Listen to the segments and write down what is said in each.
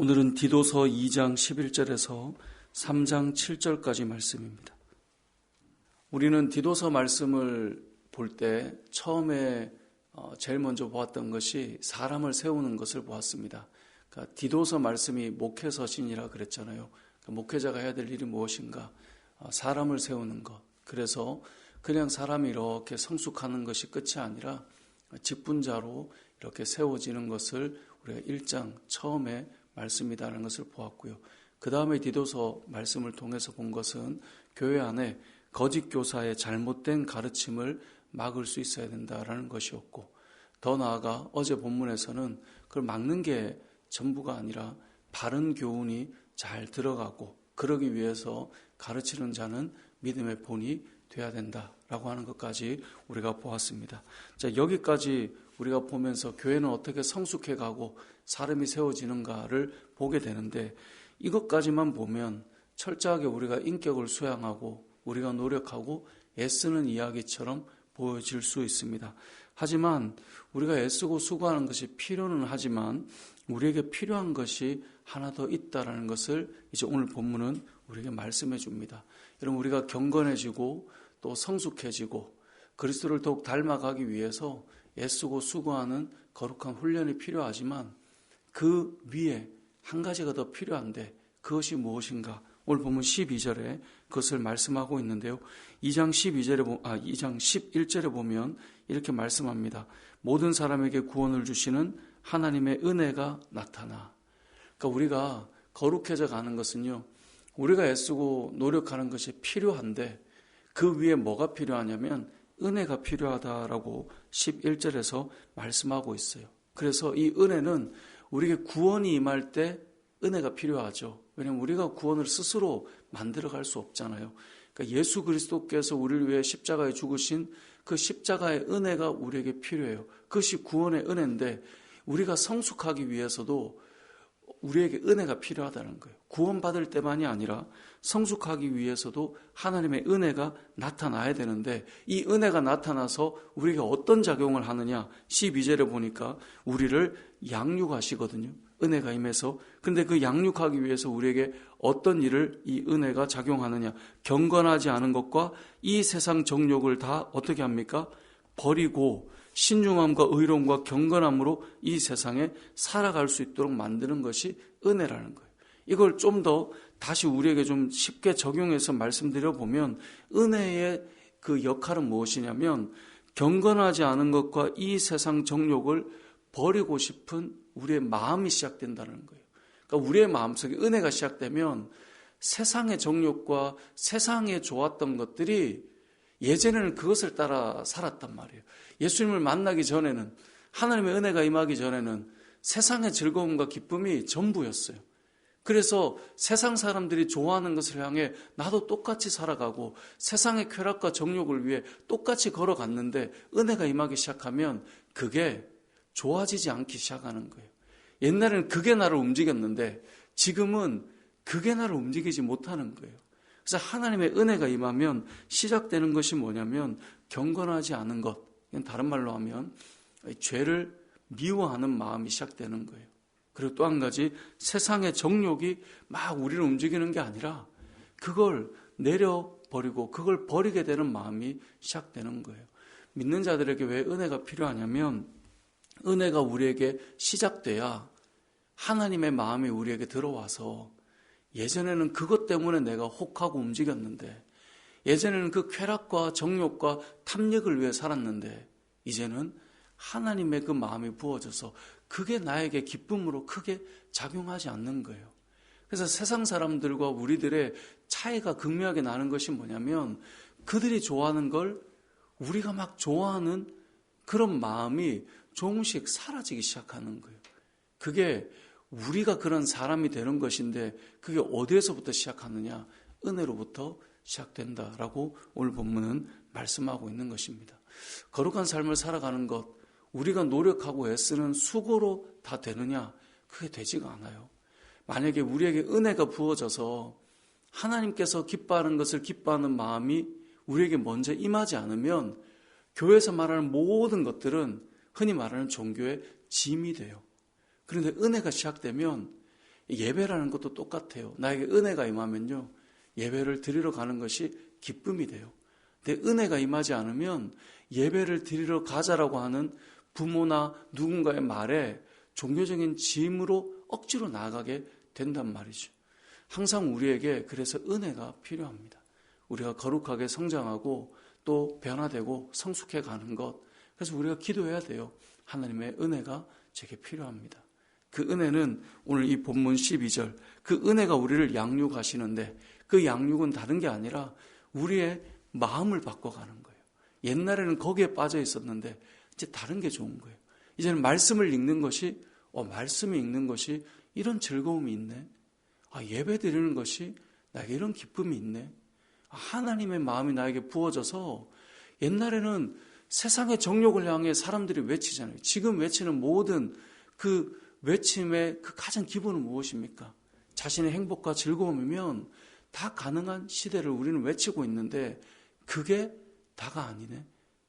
오늘은 디도서 2장 11절에서 3장 7절까지 말씀입니다. 우리는 디도서 말씀을 볼 때 처음에 제일 먼저 보았던 것이 사람을 세우는 것을 보았습니다. 그러니까 디도서 말씀이 목회서신이라 그랬잖아요. 그러니까 목회자가 해야 될 일이 무엇인가? 사람을 세우는 것. 그래서 그냥 사람이 이렇게 성숙하는 것이 끝이 아니라 직분자로 이렇게 세워지는 것을 우리가 1장 처음에 말씀이라는 것을 보았고요. 그 다음에 디도서 말씀을 통해서 본 것은 교회 안에 거짓 교사의 잘못된 가르침을 막을 수 있어야 된다라는 것이었고, 더 나아가 어제 본문에서는 그걸 막는 게 전부가 아니라 바른 교훈이 잘 들어가고, 그러기 위해서 가르치는 자는 믿음의 본이 돼야 된다라고 하는 것까지 우리가 보았습니다. 자, 여기까지 우리가 보면서 교회는 어떻게 성숙해 가고 사람이 세워지는가를 보게 되는데, 이것까지만 보면 철저하게 우리가 인격을 수양하고 우리가 노력하고 애쓰는 이야기처럼 보여질 수 있습니다. 하지만 우리가 애쓰고 수고하는 것이 필요는 하지만 우리에게 필요한 것이 하나 더 있다라는 것을 이제 오늘 본문은 우리에게 말씀해 줍니다. 여러분, 우리가 경건해지고 또 성숙해지고 그리스도를 더욱 닮아가기 위해서 애쓰고 수고하는 거룩한 훈련이 필요하지만 그 위에 한 가지가 더 필요한데 그것이 무엇인가? 오늘 보면 12절에 그것을 말씀하고 있는데요. 2장 11절에 보면 이렇게 말씀합니다. 모든 사람에게 구원을 주시는 하나님의 은혜가 나타나. 그러니까 우리가 거룩해져 가는 것은요, 우리가 애쓰고 노력하는 것이 필요한데 그 위에 뭐가 필요하냐면 은혜가 필요하다라고 11절에서 말씀하고 있어요. 그래서 이 은혜는 우리에게 구원이 임할 때 은혜가 필요하죠. 왜냐하면 우리가 구원을 스스로 만들어갈 수 없잖아요. 그러니까 예수 그리스도께서 우리를 위해 십자가에 죽으신 그 십자가의 은혜가 우리에게 필요해요. 그것이 구원의 은혜인데 우리가 성숙하기 위해서도 우리에게 은혜가 필요하다는 거예요. 구원받을 때만이 아니라 성숙하기 위해서도 하나님의 은혜가 나타나야 되는데 이 은혜가 나타나서 우리에게 어떤 작용을 하느냐, 12절에 보니까 우리를 양육하시거든요. 은혜가 임해서. 근데 그 양육하기 위해서 우리에게 어떤 일을 이 은혜가 작용하느냐, 경건하지 않은 것과 이 세상 정욕을 다 어떻게 합니까? 버리고 신중함과 의로움과 경건함으로 이 세상에 살아갈 수 있도록 만드는 것이 은혜라는 거예요. 이걸 좀 더 다시 우리에게 좀 쉽게 적용해서 말씀드려 보면 은혜의 그 역할은 무엇이냐면 경건하지 않은 것과 이 세상 정욕을 버리고 싶은 우리의 마음이 시작된다는 거예요. 그러니까 우리의 마음속에 은혜가 시작되면 세상의 정욕과 세상에 좋았던 것들이 예전에는 그것을 따라 살았단 말이에요. 예수님을 만나기 전에는, 하나님의 은혜가 임하기 전에는 세상의 즐거움과 기쁨이 전부였어요. 그래서 세상 사람들이 좋아하는 것을 향해 나도 똑같이 살아가고 세상의 쾌락과 정욕을 위해 똑같이 걸어갔는데 은혜가 임하기 시작하면 그게 좋아지지 않기 시작하는 거예요. 옛날에는 그게 나를 움직였는데 지금은 그게 나를 움직이지 못하는 거예요. 그래서 하나님의 은혜가 임하면 시작되는 것이 뭐냐면 경건하지 않은 것, 다른 말로 하면 죄를 미워하는 마음이 시작되는 거예요. 그리고 또 한 가지, 세상의 정욕이 막 우리를 움직이는 게 아니라 그걸 내려버리고 그걸 버리게 되는 마음이 시작되는 거예요. 믿는 자들에게 왜 은혜가 필요하냐면 은혜가 우리에게 시작돼야 하나님의 마음이 우리에게 들어와서, 예전에는 그것 때문에 내가 혹하고 움직였는데, 예전에는 그 쾌락과 정욕과 탐욕을 위해 살았는데 이제는 하나님의 그 마음이 부어져서 그게 나에게 기쁨으로 크게 작용하지 않는 거예요. 그래서 세상 사람들과 우리들의 차이가 극명하게 나는 것이 뭐냐면 그들이 좋아하는 걸 우리가 막 좋아하는 그런 마음이 조금씩 사라지기 시작하는 거예요. 그게 우리가 그런 사람이 되는 것인데 그게 어디에서부터 시작하느냐? 은혜로부터 시작된다라고 오늘 본문은 말씀하고 있는 것입니다. 거룩한 삶을 살아가는 것, 우리가 노력하고 애쓰는 수고로 다 되느냐? 그게 되지가 않아요. 만약에 우리에게 은혜가 부어져서 하나님께서 기뻐하는 것을 기뻐하는 마음이 우리에게 먼저 임하지 않으면 교회에서 말하는 모든 것들은 흔히 말하는 종교의 짐이 돼요. 그런데 은혜가 시작되면 예배라는 것도 똑같아요. 나에게 은혜가 임하면요, 예배를 드리러 가는 것이 기쁨이 돼요. 근데 은혜가 임하지 않으면 예배를 드리러 가자라고 하는 부모나 누군가의 말에 종교적인 짐으로 억지로 나아가게 된단 말이죠. 항상 우리에게 그래서 은혜가 필요합니다. 우리가 거룩하게 성장하고 또 변화되고 성숙해 가는 것. 그래서 우리가 기도해야 돼요. 하나님의 은혜가 제게 필요합니다. 그 은혜는 오늘 이 본문 12절, 그 은혜가 우리를 양육하시는데 그 양육은 다른 게 아니라 우리의 마음을 바꿔가는 거예요. 옛날에는 거기에 빠져 있었는데 이제 다른 게 좋은 거예요. 이제는 말씀을 읽는 것이 말씀을 읽는 것이 이런 즐거움이 있네. 예배 드리는 것이 나에게 이런 기쁨이 있네. 하나님의 마음이 나에게 부어져서 옛날에는 세상의 정욕을 향해 사람들이 외치잖아요. 지금 외치는 모든 그 외침의 그 가장 기본은 무엇입니까? 자신의 행복과 즐거움이면 다 가능한 시대를 우리는 외치고 있는데 그게 다가 아니네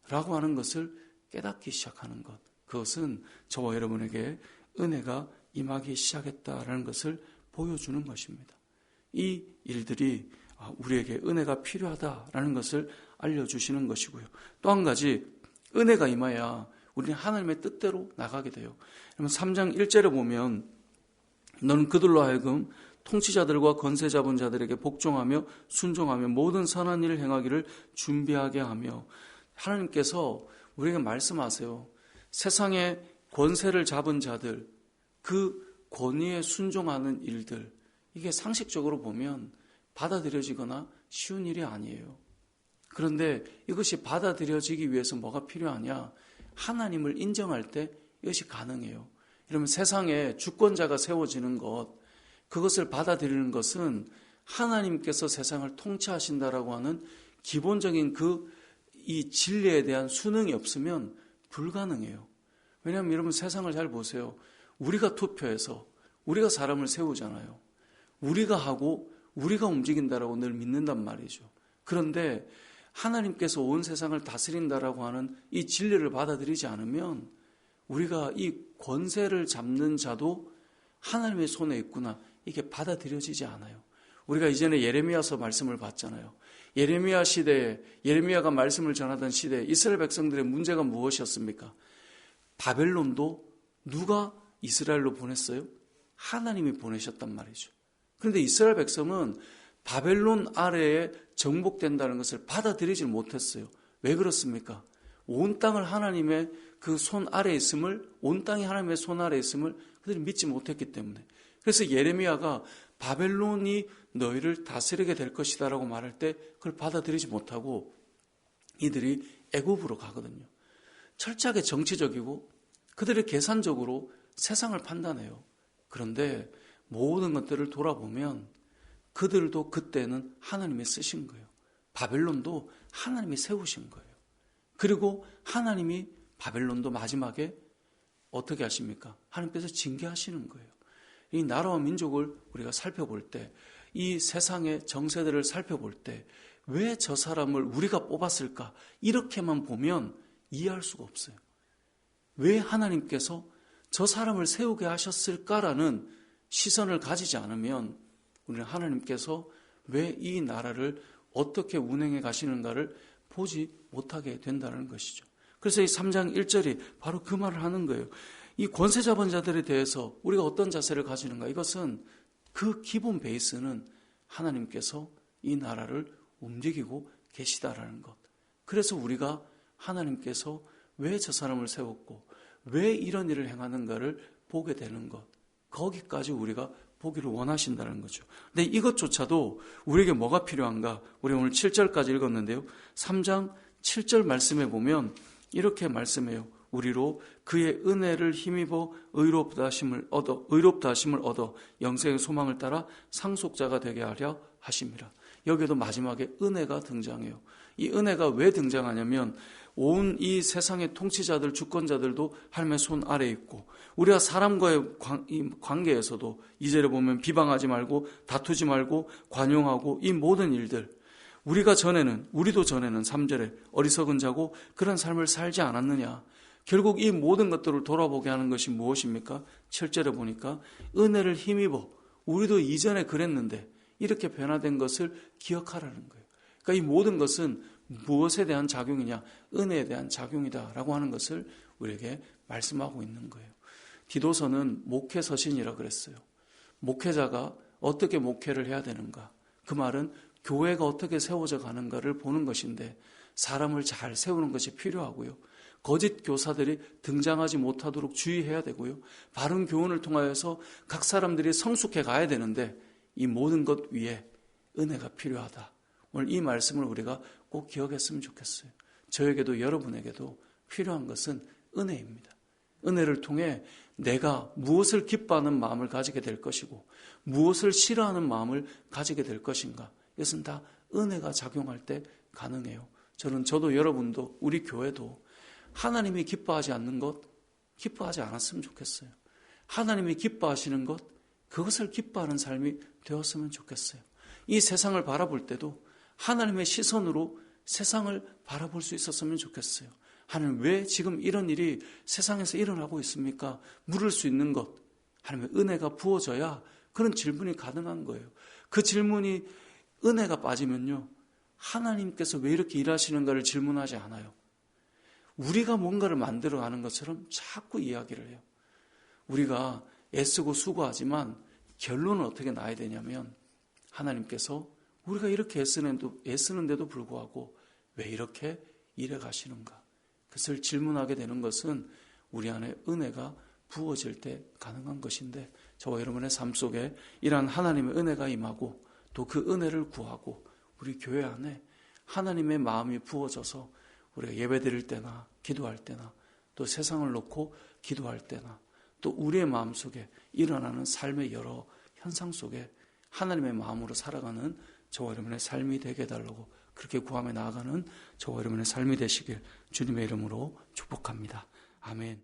라고 하는 것을 깨닫기 시작하는 것. 그것은 저와 여러분에게 은혜가 임하기 시작했다라는 것을 보여주는 것입니다. 이 일들이 우리에게 은혜가 필요하다라는 것을 알려주시는 것이고요. 또 한 가지, 은혜가 임해야 우리는 하나님의 뜻대로 나가게 돼요. 3장 1절에 보면 너는 그들로 하여금 통치자들과 권세 잡은 자들에게 복종하며 순종하며 모든 선한 일을 행하기를 준비하게 하며, 하나님께서 우리에게 말씀하세요. 세상의 권세를 잡은 자들, 그 권위에 순종하는 일들, 이게 상식적으로 보면 받아들여지거나 쉬운 일이 아니에요. 그런데 이것이 받아들여지기 위해서 뭐가 필요하냐? 하나님을 인정할 때 이것이 가능해요. 이러면 세상에 주권자가 세워지는 것, 그것을 받아들이는 것은 하나님께서 세상을 통치하신다라고 하는 기본적인 이 진리에 대한 수능이 없으면 불가능해요. 왜냐하면 여러분 세상을 잘 보세요. 우리가 투표해서 우리가 사람을 세우잖아요. 우리가 하고 우리가 움직인다라고 늘 믿는단 말이죠. 그런데 하나님께서 온 세상을 다스린다라고 하는 이 진리를 받아들이지 않으면 우리가 이 권세를 잡는 자도 하나님의 손에 있구나, 이게 받아들여지지 않아요. 우리가 이전에 예레미야서 말씀을 봤잖아요. 예레미야 시대에, 예레미야가 말씀을 전하던 시대에 이스라엘 백성들의 문제가 무엇이었습니까? 바벨론도 누가 이스라엘로 보냈어요? 하나님이 보내셨단 말이죠. 그런데 이스라엘 백성은 바벨론 아래에 정복된다는 것을 받아들이지 못했어요. 왜 그렇습니까? 온 땅을 하나님의 그 손 아래에 있음을, 온 땅이 하나님의 손 아래에 있음을 그들이 믿지 못했기 때문에. 그래서 예레미야가 바벨론이 너희를 다스리게 될 것이다 라고 말할 때 그걸 받아들이지 못하고 이들이 애굽으로 가거든요. 철저하게 정치적이고 그들이 계산적으로 세상을 판단해요. 그런데 모든 것들을 돌아보면 그들도 그때는 하나님이 쓰신 거예요. 바벨론도 하나님이 세우신 거예요. 그리고 하나님이 바벨론도 마지막에 어떻게 하십니까? 하나님께서 징계하시는 거예요. 이 나라와 민족을 우리가 살펴볼 때, 이 세상의 정세들을 살펴볼 때 왜 저 사람을 우리가 뽑았을까? 이렇게만 보면 이해할 수가 없어요. 왜 하나님께서 저 사람을 세우게 하셨을까라는 시선을 가지지 않으면 우리는 하나님께서 왜 이 나라를 어떻게 운행해 가시는가를 보지 못하게 된다는 것이죠. 그래서 이 3장 1절이 바로 그 말을 하는 거예요. 이 권세 잡은 자들에 대해서 우리가 어떤 자세를 가지는가? 이것은 그 기본 베이스는 하나님께서 이 나라를 움직이고 계시다라는 것. 그래서 우리가 하나님께서 왜 저 사람을 세웠고 왜 이런 일을 행하는가를 보게 되는 것. 거기까지 우리가 보기를 원하신다는 거죠. 근데 이것조차도 우리에게 뭐가 필요한가? 우리 오늘 7절까지 읽었는데요. 3장 7절 말씀에 보면 이렇게 말씀해요. 우리로 그의 은혜를 힘입어 의롭다 하심을 얻어 영생의 소망을 따라 상속자가 되게 하려 하심이라. 여기에도 마지막에 은혜가 등장해요. 이 은혜가 왜 등장하냐면 온 이 세상의 통치자들, 주권자들도 하나님의 손 아래에 있고 우리가 사람과의 관계에서도 2절에 보면 비방하지 말고 다투지 말고 관용하고 이 모든 일들, 우리도 전에는 3절에 어리석은 자고 그런 삶을 살지 않았느냐. 결국 이 모든 것들을 돌아보게 하는 것이 무엇입니까? 7절에 보니까 은혜를 힘입어 우리도 이전에 그랬는데 이렇게 변화된 것을 기억하라는 거예요. 그러니까 이 모든 것은 무엇에 대한 작용이냐? 은혜에 대한 작용이다라고 하는 것을 우리에게 말씀하고 있는 거예요. 디도서는 목회 서신이라 그랬어요. 목회자가 어떻게 목회를 해야 되는가? 그 말은 교회가 어떻게 세워져 가는가를 보는 것인데 사람을 잘 세우는 것이 필요하고요. 거짓 교사들이 등장하지 못하도록 주의해야 되고요. 바른 교훈을 통하여서 각 사람들이 성숙해 가야 되는데 이 모든 것 위에 은혜가 필요하다. 오늘 이 말씀을 우리가 꼭 기억했으면 좋겠어요. 저에게도 여러분에게도 필요한 것은 은혜입니다. 은혜를 통해 내가 무엇을 기뻐하는 마음을 가지게 될 것이고 무엇을 싫어하는 마음을 가지게 될 것인가. 이것은 다 은혜가 작용할 때 가능해요. 저도 여러분도 우리 교회도 하나님이 기뻐하지 않는 것 기뻐하지 않았으면 좋겠어요. 하나님이 기뻐하시는 것 그것을 기뻐하는 삶이 되었으면 좋겠어요. 이 세상을 바라볼 때도 하나님의 시선으로 세상을 바라볼 수 있었으면 좋겠어요. 하나님 왜 지금 이런 일이 세상에서 일어나고 있습니까? 물을 수 있는 것 하나님의 은혜가 부어져야 그런 질문이 가능한 거예요. 그 질문이 은혜가 빠지면요 하나님께서 왜 이렇게 일하시는가를 질문하지 않아요. 우리가 뭔가를 만들어가는 것처럼 자꾸 이야기를 해요. 우리가 애쓰고 수고하지만 결론은 어떻게 나야 되냐면 하나님께서 우리가 이렇게 애쓰는데도 불구하고 왜 이렇게 일해 가시는가. 그것을 질문하게 되는 것은 우리 안에 은혜가 부어질 때 가능한 것인데 저와 여러분의 삶 속에 이러한 하나님의 은혜가 임하고 또 그 은혜를 구하고 우리 교회 안에 하나님의 마음이 부어져서 우리가 예배드릴 때나 기도할 때나 또 세상을 놓고 기도할 때나 또 우리의 마음속에 일어나는 삶의 여러 현상 속에 하나님의 마음으로 살아가는 저와 여러분의 삶이 되게 해달라고 그렇게 구하며 나아가는 저와 여러분의 삶이 되시길 주님의 이름으로 축복합니다. 아멘.